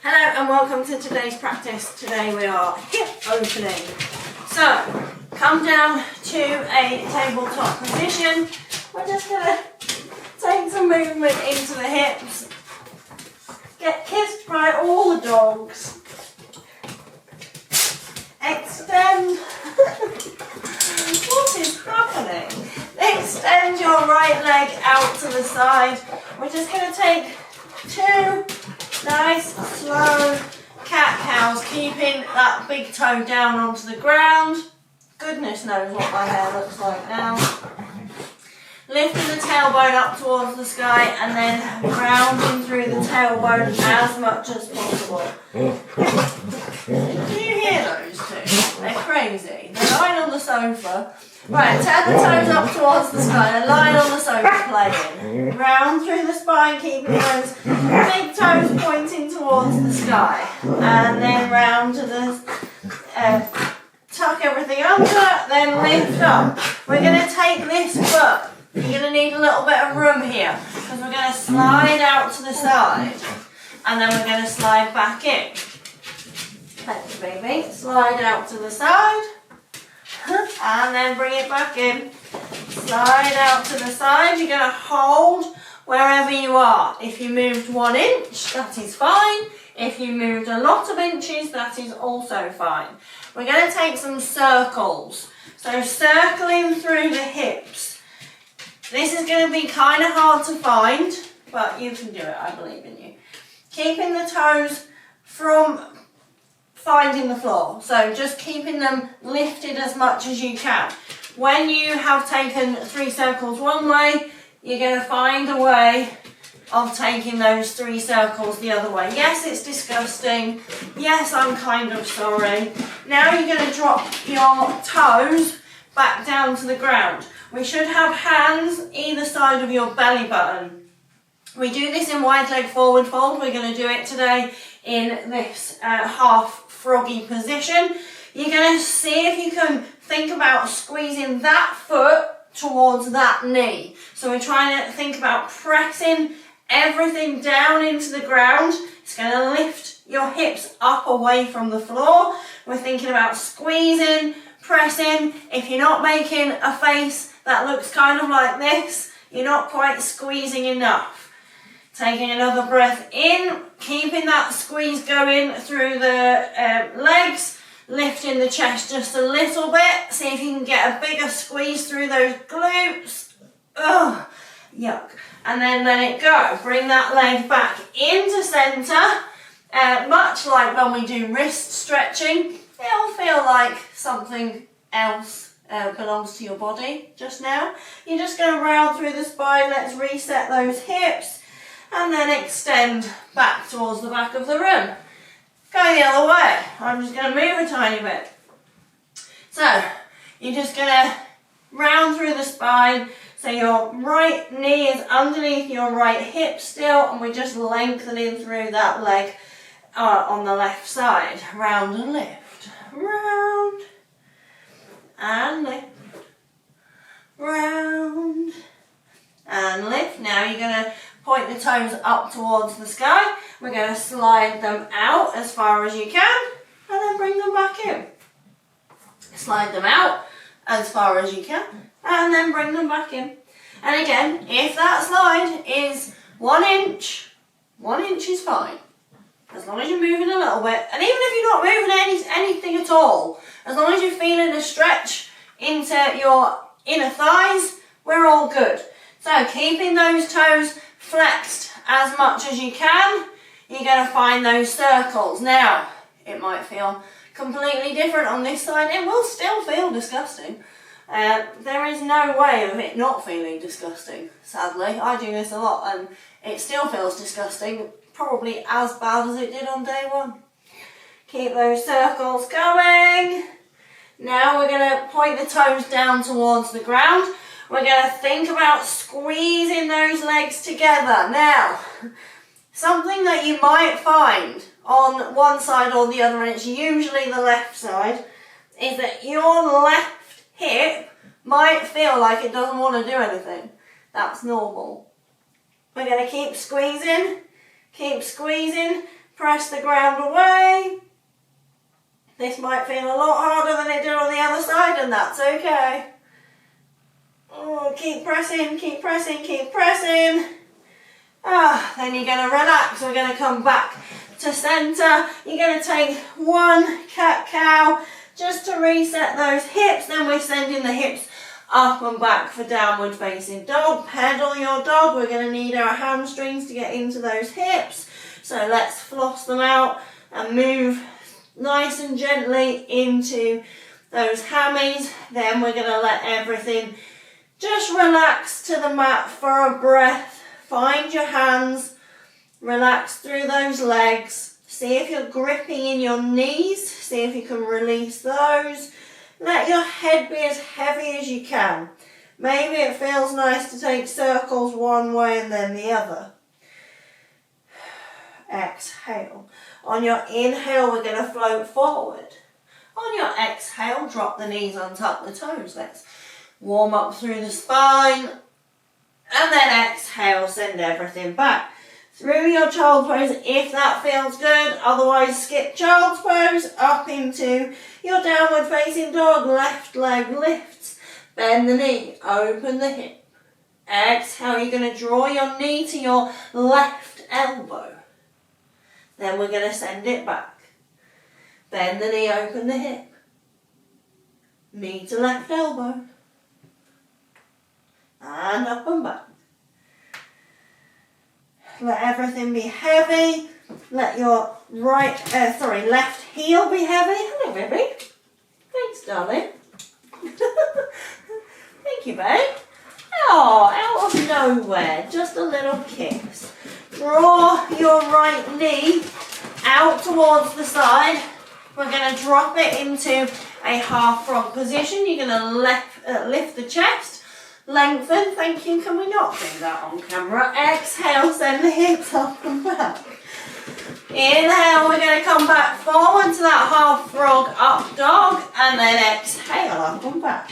Hello and welcome to today's practice. Today we are hip opening. So, come down to a tabletop position. We're just going to take some movement into the hips. Get kissed by all the dogs. Extend. What is happening? Extend your right leg out to the side. We're just going to take two nice, slow cat-cows, keeping that big toe down onto the ground. Goodness knows what my hair looks like now. Lifting the tailbone up towards the sky and then rounding through the tailbone as much as possible. Do you hear those two? They're crazy. They're lying on the sofa. Right, turn the toes up towards the sky. They're lying on the sofa playing. Round through the spine, keeping those big toes pointing towards the sky. And then round to the... tuck everything under, then lift up. We're going to take this foot. You're going to need a little bit of room here because we're going to slide out to the side and then we're going to slide back in. Thanks, baby. Slide out to the side and then bring it back in. Slide out to the side. You're going to hold wherever you are. If you moved 1 inch, that is fine. If you moved a lot of inches, that is also fine. We're going to take some circles. So circling through the hips. This is going to be kind of hard to find, but you can do it, I believe in you. Keeping the toes from finding the floor. So just keeping them lifted as much as you can. When you have taken 3 circles one way, you're going to find a way of taking those 3 circles the other way. Yes, it's disgusting. Yes, I'm kind of sorry. Now you're going to drop your toes back down to the ground. We should have hands either side of your belly button. We do this in wide leg forward fold. We're going to do it today in this half froggy position. You're going to see if you can think about squeezing that foot towards that knee. So we're trying to think about pressing everything down into the ground. It's going to lift your hips up away from the floor. We're thinking about squeezing, pressing. If you're not making a face that looks kind of like this, you're not quite squeezing enough. Taking another breath in, keeping that squeeze going through the legs, lifting the chest just a little bit. See if you can get a bigger squeeze through those glutes. Ugh, yuck. And then let it go. Bring that leg back into centre. Much like when we do wrist stretching, it'll feel like something else belongs to your body just now. You're just going to round through the spine. Let's reset those hips and then extend back towards the back of the room. Going the other way. I'm just going to move a tiny bit. So you're just going to round through the spine. So your right knee is underneath your right hip still, and we're just lengthening through that leg on the left side. Round and lift. Round and lift. Round and lift. Now you're going to point the toes up towards the sky. We're going to slide them out as far as you can and then bring them back in. Slide them out as far as you can and then bring them back in. And again, if that slide is 1 inch, 1 inch is fine. As long as you're moving a little bit. And even if you're not moving anything at all, as long as you're feeling a stretch into your inner thighs, we're all good. So keeping those toes flexed as much as you can, you're going to find those circles. Now, it might feel completely different on this side. It will still feel disgusting. There is no way of it not feeling disgusting, sadly. I do this a lot and it still feels disgusting, probably as bad as it did on day 1. Keep those circles going. Now we're going to point the toes down towards the ground. We're going to think about squeezing those legs together. Now, something that you might find on one side or the other, and it's usually the left side, is that your left hip might feel like it doesn't want to do anything. That's normal. We're going to keep squeezing, Press the ground away. This might feel a lot harder than it did on the other side, and that's okay. Oh, keep pressing, keep pressing, keep pressing. Then you're going to relax. We're going to come back to center. You're going to take one cat-cow just to reset those hips. Then we're sending the hips up and back for downward facing dog. Pedal your dog. We're going to need our hamstrings to get into those hips. So let's floss them out and move nice and gently into those hammies. Then we're going to let everything just relax to the mat for a breath. Find your hands, relax through those legs. See if you're gripping in your knees. See if you can release those. Let your head be as heavy as you can. Maybe it feels nice to take circles one way and then the other. Exhale. On your inhale, we're going to float forward. On your exhale, drop the knees, untuck the toes. Let's warm up through the spine. And then exhale, send everything back. Through your child pose if that feels good. Otherwise, skip child's pose up into your downward facing dog. Left leg lifts. Bend the knee, open the hip. Exhale, you're going to draw your knee to your left elbow. Then we're going to send it back. Bend the knee, open the hip. Knee to left elbow. And up and back. Let everything be heavy. Let your left heel be heavy. Hello, baby. Thanks, darling. Thank you, babe. Oh, out of nowhere, just a little kiss. Draw your right knee out towards the side. We're going to drop it into a half frog position. You're going to lift the chest. Lengthen, thank you. Can we not do that on camera? Exhale, send the hips up and back. Inhale, we're going to come back forward to that half frog up dog, and then exhale, up and back.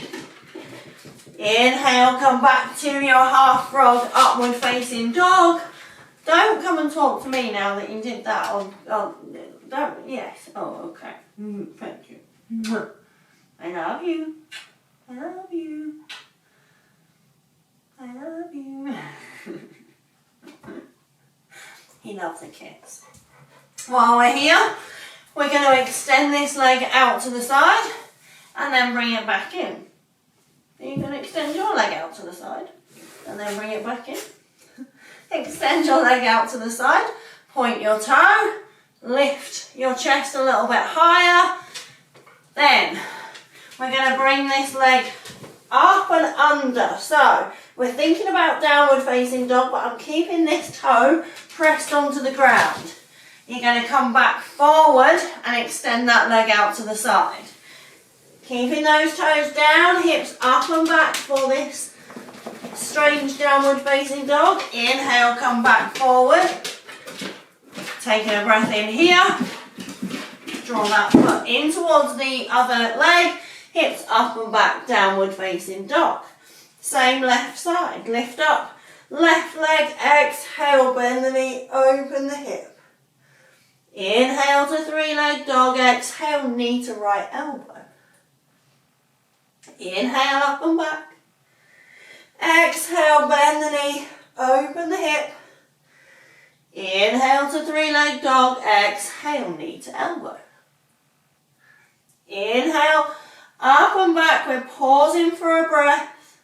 Inhale, come back to your half frog upward facing dog. Don't come and talk to me now that you did that yes, okay. Thank you. I love you. I love you. I love you. He loves a kiss. While we're here, we're going to extend this leg out to the side and then bring it back in. You're going to extend your leg out to the side and then bring it back in. Extend your leg out to the side, point your toe, lift your chest a little bit higher. Then we're going to bring this leg up and under. So we're thinking about downward facing dog, but I'm keeping this toe pressed onto the ground. You're going to come back forward and extend that leg out to the side. Keeping those toes down, hips up and back for this strange downward facing dog. Inhale, come back forward. Taking a breath in here. Draw that foot in towards the other leg. Hips up and back, downward facing dog. Same left side. Lift up, left leg, exhale, bend the knee, open the hip. Inhale to three-leg dog, exhale, knee to right elbow. Inhale, up and back. Exhale, bend the knee, open the hip. Inhale to three-leg dog, exhale, knee to elbow. Inhale, up and back, we're pausing for a breath.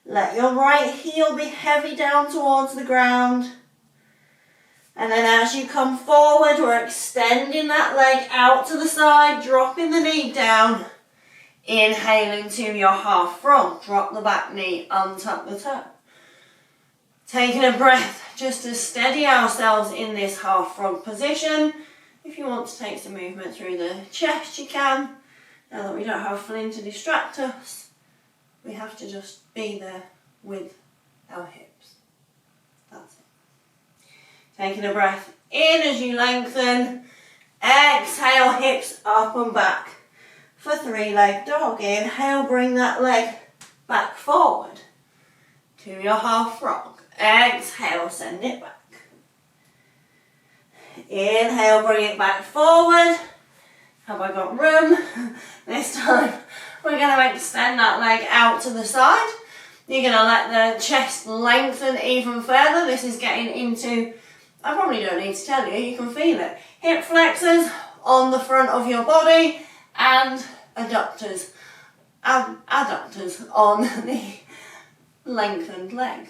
Let your right heel be heavy down towards the ground. And then as you come forward, we're extending that leg out to the side, dropping the knee down. Inhaling to your half frog, drop the back knee, untuck the toe. Taking a breath just to steady ourselves in this half frog position. If you want to take some movement through the chest, you can. Now that we don't have Flynn to distract us, we have to just be there with our hips. That's it. Taking a breath in as you lengthen. Exhale, hips up and back for three-leg dog. Inhale, bring that leg back forward to your half frog. Exhale, send it back. Inhale, bring it back forward. Have I got room? This time we're going to extend that leg out to the side. You're going to let the chest lengthen even further. This is getting into, I probably don't need to tell you, you can feel it. Hip flexors on the front of your body and adductors on the lengthened leg.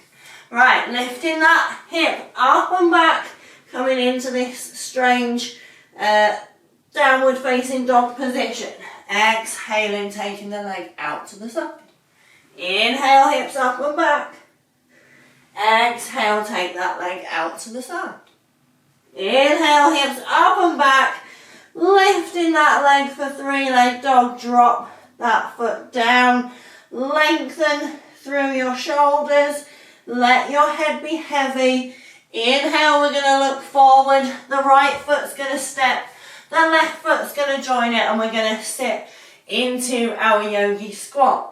Right, lifting that hip up and back, coming into this strange downward facing dog position. Exhaling, taking the leg out to the side. Inhale, hips up and back. Exhale, take that leg out to the side. Inhale, hips up and back. Lifting that leg for 3-leg dog. Drop that foot down. Lengthen through your shoulders. Let your head be heavy. Inhale, we're going to look forward. The right foot's going to step. The left foot's going to join it, and we're going to sit into our yogi squat.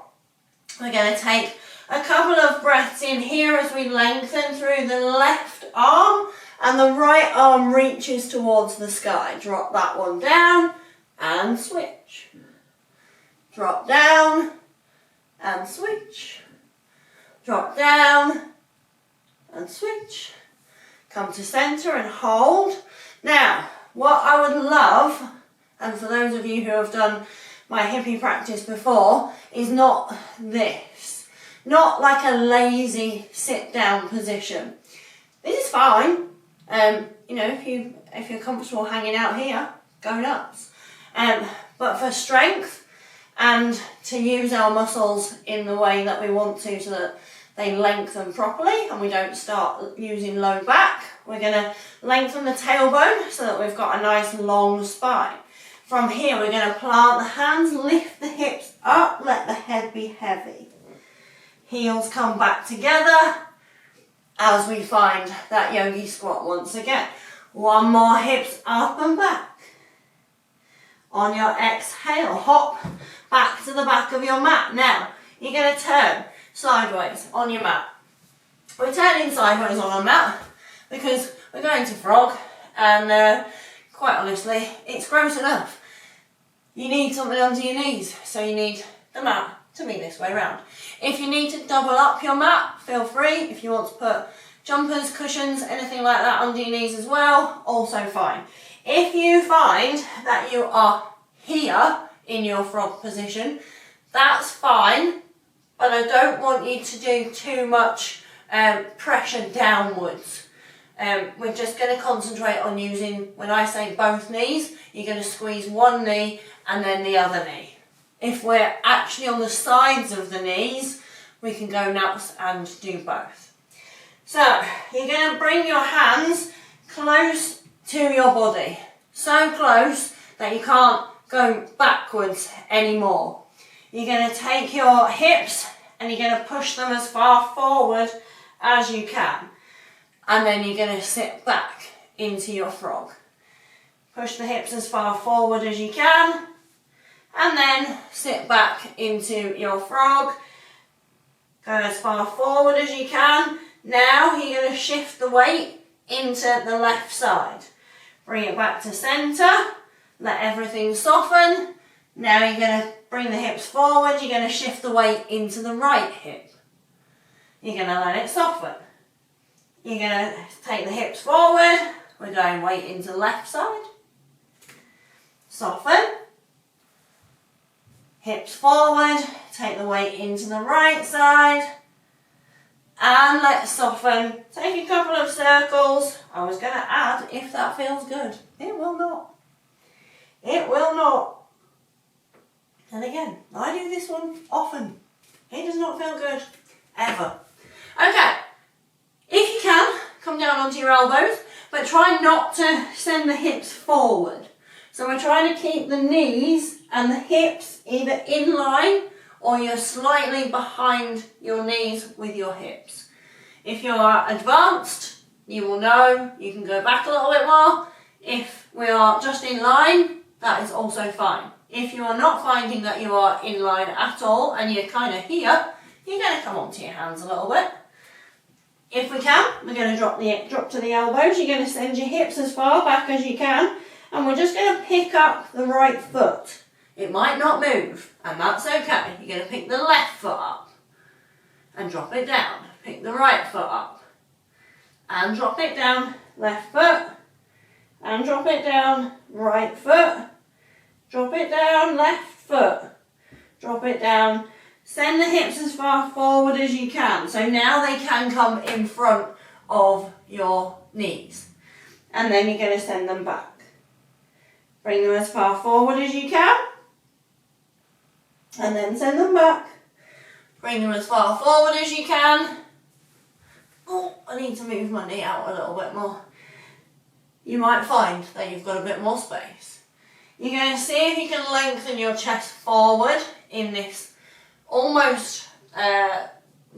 We're going to take a couple of breaths in here as we lengthen through the left arm, and the right arm reaches towards the sky. Drop that one down and switch. Drop down and switch. Drop down and switch. Come to center and hold. Now, what I would love, and for those of you who have done my hippie practice before, is not this. Not like a lazy sit down position. This is fine. You know, if you're comfortable hanging out here, go nuts. But for strength and to use our muscles in the way that we want to so that they lengthen properly and we don't start using low back, we're going to lengthen the tailbone so that we've got a nice long spine. From here, we're going to plant the hands, lift the hips up, let the head be heavy. Heels come back together as we find that yogi squat once again. One more, hips up and back. On your exhale, hop back to the back of your mat. Now, you're going to turn sideways on your mat. We're turning sideways on our mat because we're going to frog, and quite honestly, it's gross enough. You need something under your knees, so you need the mat to be this way round. If you need to double up your mat, feel free. If you want to put jumpers, cushions, anything like that under your knees as well, also fine. If you find that you are here in your frog position, that's fine, but I don't want you to do too much pressure downwards. We're just going to concentrate on using, when I say both knees, you're going to squeeze one knee and then the other knee. If we're actually on the sides of the knees, we can go nuts and do both. So, you're going to bring your hands close to your body. So close that you can't go backwards anymore. You're going to take your hips and you're going to push them as far forward as you can. And then you're going to sit back into your frog. Push the hips as far forward as you can. And then sit back into your frog. Go as far forward as you can. Now you're going to shift the weight into the left side. Bring it back to centre. Let everything soften. Now you're going to bring the hips forward. You're going to shift the weight into the right hip. You're going to let it soften. You're going to take the hips forward. We're going weight into the left side. Soften. Hips forward. Take the weight into the right side. And let's soften. Take a couple of circles. I was going to add if that feels good. It will not. It will not. And again, I do this one often. It does not feel good. Ever. Okay. If you can, come down onto your elbows, but try not to send the hips forward. So we're trying to keep the knees and the hips either in line or you're slightly behind your knees with your hips. If you are advanced, you will know you can go back a little bit more. If we are just in line, that is also fine. If you are not finding that you are in line at all and you're kind of here, you're going to come onto your hands a little bit. If we can, we're going to drop to the elbows. You're going to send your hips as far back as you can, and we're just going to pick up the right foot. It might not move, and that's okay. You're going to pick the left foot up and drop it down. Pick the right foot up and drop it down. Left foot and drop it down. Right foot. Drop it down. Left foot. Drop it down. Send the hips as far forward as you can. So now they can come in front of your knees. And then you're going to send them back. Bring them as far forward as you can. And then send them back. Bring them as far forward as you can. Oh, I need to move my knee out a little bit more. You might find that you've got a bit more space. You're going to see if you can lengthen your chest forward in this almost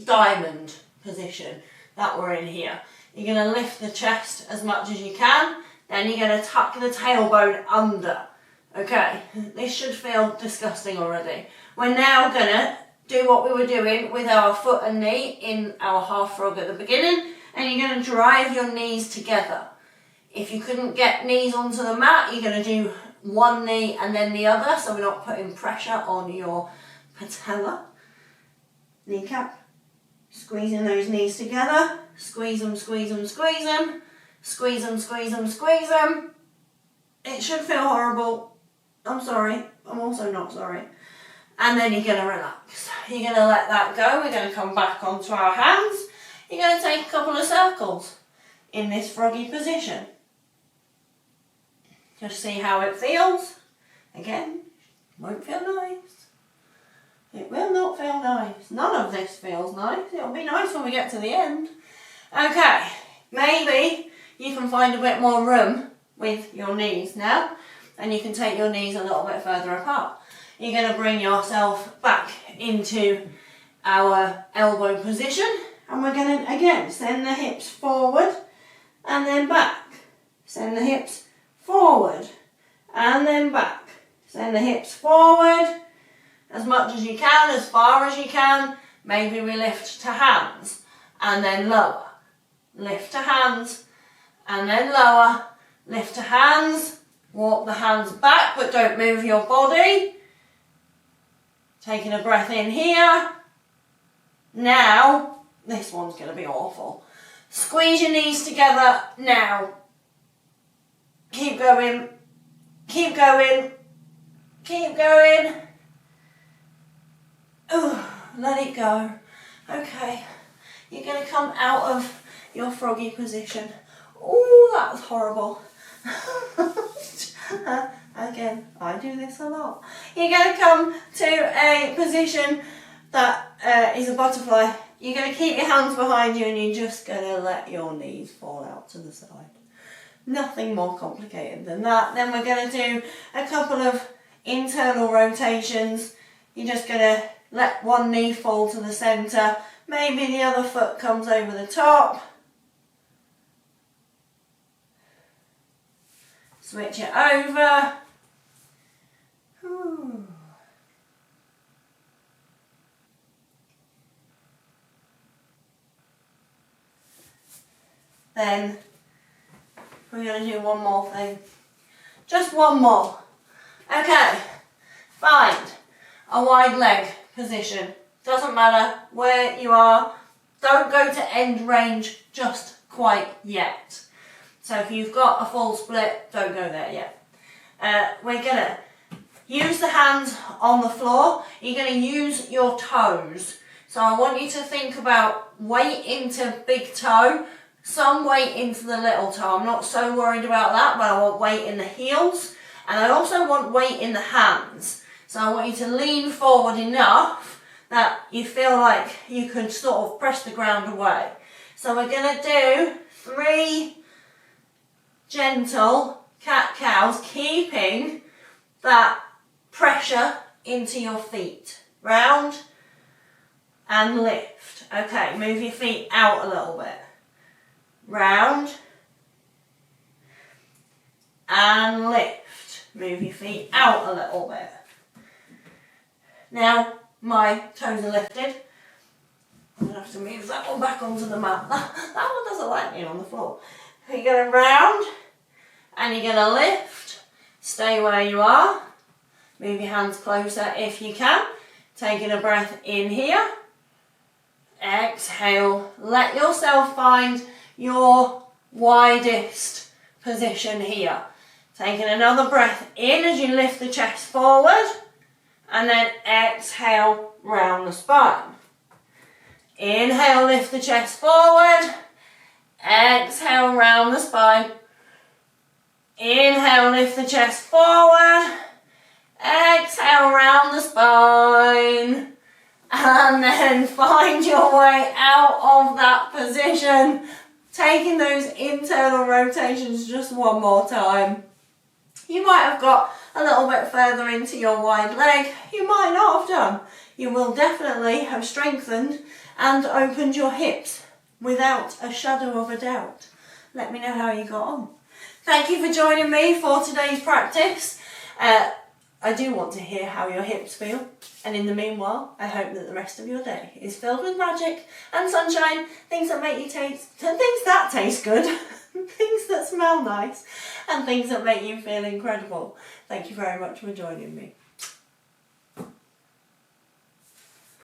diamond position that we're in here. You're going to lift the chest as much as you can, then you're going to tuck the tailbone under. Okay, this should feel disgusting already. We're now going to do what we were doing with our foot and knee in our half frog at the beginning, and you're going to drive your knees together. If you couldn't get knees onto the mat, you're going to do one knee and then the other, so we're not putting pressure on your patella, kneecap, squeezing those knees together, squeeze them, squeeze them, squeeze them, squeeze them, squeeze them, squeeze them. It should feel horrible. I'm sorry. I'm also not sorry. And then you're going to relax. You're going to let that go. We're going to come back onto our hands. You're going to take a couple of circles in this froggy position. Just see how it feels. Again, won't feel nice. It will not feel nice. None of this feels nice. It'll be nice when we get to the end. Okay, maybe you can find a bit more room with your knees now, and you can take your knees a little bit further apart. You're going to bring yourself back into our elbow position, and we're going to, again, send the hips forward and then back. Send the hips forward and then back. Send the hips forward as much as you can, as far as you can. Maybe we lift to hands and then lower. Lift to hands and then lower. Lift to hands. Walk the hands back, but don't move your body. Taking a breath in here. Now, this one's going to be awful. Squeeze your knees together now. Keep going. Keep going. Keep going. Ooh, let it go. Okay. You're going to come out of your froggy position. Ooh, that was horrible. Again, I do this a lot. You're going to come to a position that is a butterfly. You're going to keep your hands behind you and you're just going to let your knees fall out to the side. Nothing more complicated than that. Then we're going to do a couple of internal rotations. You're just going to let one knee fall to the centre. Maybe the other foot comes over the top. Switch it over. Ooh. Then we're going to do one more thing. Just one more. Okay. Find a wide leg position. Doesn't matter where you are. Don't go to end range just quite yet. So if you've got a full split, don't go there yet. We're going to use the hands on the floor. You're going to use your toes. So I want you to think about weight into big toe, some weight into the little toe. I'm not so worried about that, but I want weight in the heels. And I also want weight in the hands. So I want you to lean forward enough that you feel like you can sort of press the ground away. So we're going to do 3 gentle cat-cows, keeping that pressure into your feet. Round and lift. Okay, move your feet out a little bit. Round and lift. Move your feet out a little bit. Now my toes are lifted. I'm going to have to move that one back onto the mat. That one doesn't like being on the floor. You're going to round and you're going to lift. Stay where you are. Move your hands closer if you can. Taking a breath in here. Exhale. Let yourself find your widest position here. Taking another breath in as you lift the chest forward. And then exhale, round the spine. Inhale, lift the chest forward. Exhale, round the spine. Inhale, lift the chest forward. Exhale, round the spine. And then find your way out of that position. Taking those internal rotations just one more time. You might have got a little bit further into your wide leg. You might not have done. You will definitely have strengthened and opened your hips without a shadow of a doubt. Let me know how you got on. Thank you for joining me for today's practice. I do want to hear how your hips feel. And in the meanwhile, I hope that the rest of your day is filled with magic and sunshine, things that make you taste, things that taste good, things that smell nice, and things that make you feel incredible. Thank you very much for joining me.